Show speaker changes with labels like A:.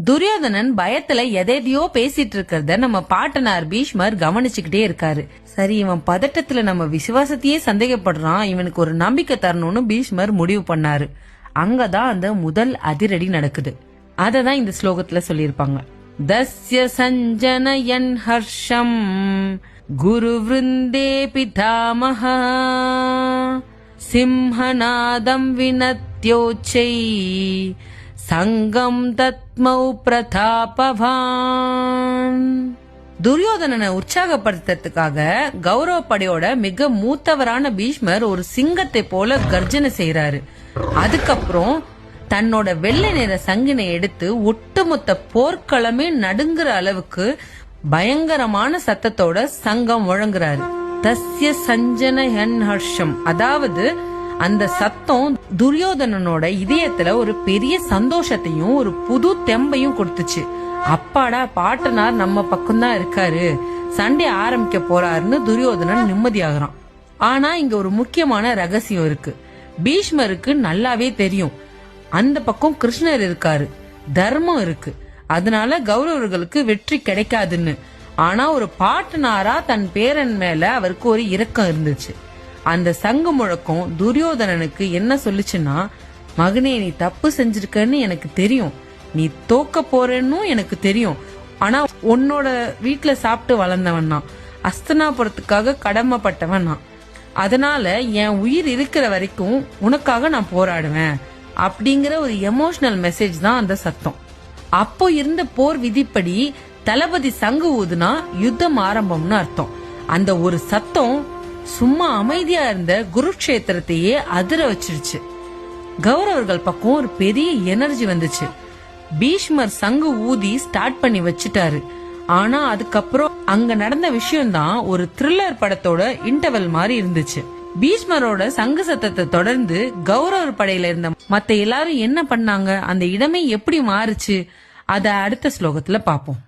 A: துரியோதனன் பயத்துல எதையோ பேசிட்டு இருக்கிறத நம்ம பாட்டனார் பீஷ்மர் கவனிச்சுக்கிட்டே இருக்காரு. சரி, இவன் பதட்டத்துல நம்ம விசுவாசத்தையே சந்தேகப்படுறான், இவனுக்கு ஒரு நம்பிக்கை தரணும்னு பீஷ்மர் முடிவு பண்ணாரு. அங்கதான் அந்த முதல் அதிரடி நடக்குது. அததான் இந்த ஸ்லோகத்துல சொல்லியிருப்பாங்க. தஸ்ய சஞ்சனயன் ஹர்ஷம் குரு விருந்தே பிதாமஹ சிம்ஹநாதம் வினத்யோச்சை சங்கம் தத்மௌ பிரதாபவான். துரியோதனனை உற்சாகப்படுத்துறதுக்காக கௌரவ படையோட மிக மூத்தவரான பீஷ்மர் ஒரு சிங்கத்தை போல கர்ஜனை செய்யறாரு. அதுக்கப்புறம் தன்னோட வெள்ளை நிற சங்கினை எடுத்து ஒட்டுமொத்த போர்க்களமே நடுங்குற அளவுக்கு பயங்கரமான சத்தத்தோட சங்கம் முழங்குறாரு. தஸ்ய சஞ்சன ஹர்ஷம், அதாவது அந்த சத்தம் துரியோதனனோட இதயத்துல ஒரு பெரிய சந்தோஷத்தையும் ஒரு புது தெம்பையும் கொடுத்துச்சு. அப்பாடா, பாட்டனார் நம்ம பக்கம்தான் இருக்காரு, சண்டை ஆரம்பிக்க போறாருன்னு துரியோதனன் நிம்மதியாகிறான். ஆனா இங்க ஒரு முக்கியமான ரகசியம் இருக்கு. பீஷ்மருக்கு நல்லாவே தெரியும் அந்த பக்கம் கிருஷ்ணர் இருக்காரு, தர்மம் இருக்கு, அதனால கௌரவர்களுக்கு வெற்றி கிடைக்காதுன்னு. ஆனா ஒரு பாட்டனாரா தன் பேரன் மேல அவருக்கு ஒரு இரக்கம் இருந்துச்சு. அந்த சங்கு முழக்கம் துரியோதனனுக்கு என்ன சொல்லுச்சுன்னா, மகனே, நீ தப்பு செஞ்சிருக்கன்னு எனக்கு தெரியும், நீ தோக்க போறன்னு எனக்கு தெரியும், ஆனா உன்னோட வீட்டுல சாப்பிட்டு வளர்ந்தவன் நான், அஸ்தனாபுரத்துக்காக கடமைப்பட்டவன் நான், அதனால என் உயிர் இருக்கிற வரைக்கும் உனக்காக நான் போராடுவேன் அப்படிங்கிற ஒரு எமோஷனல் மெசேஜ் தான் அந்த சத்தம். அப்போ இருந்த போர் விதிப்படி தளபதி சங்கு ஊதுனா யுத்தம் ஆரம்பம்னு அர்த்தம். அந்த ஒரு சத்தம் சும்மா அமைதியா இருந்த குருக்ஷேத்திரத்தையே அதிர வச்சிருச்சு. கௌரவர்கள் பக்கம் ஒரு பெரிய எனர்ஜி வந்துச்சு. பீஷ்மர் சங்கு ஊதி ஸ்டார்ட் பண்ணி வச்சுட்டாரு. ஆனா அதுக்கப்புறம் அங்க நடந்த விஷயம் தான் ஒரு த்ரில்லர் படத்தோட இன்டர்வல் மாதிரி இருந்துச்சு. பீஷ்மரோட சங்கு சத்தத்தை தொடர்ந்து கௌரவர் படையில இருந்த மத்த எல்லாரும் என்ன பண்ணாங்க, அந்த இடமே எப்படி மாறுச்சு, அத அடுத்த ஸ்லோகத்துல பாப்போம்.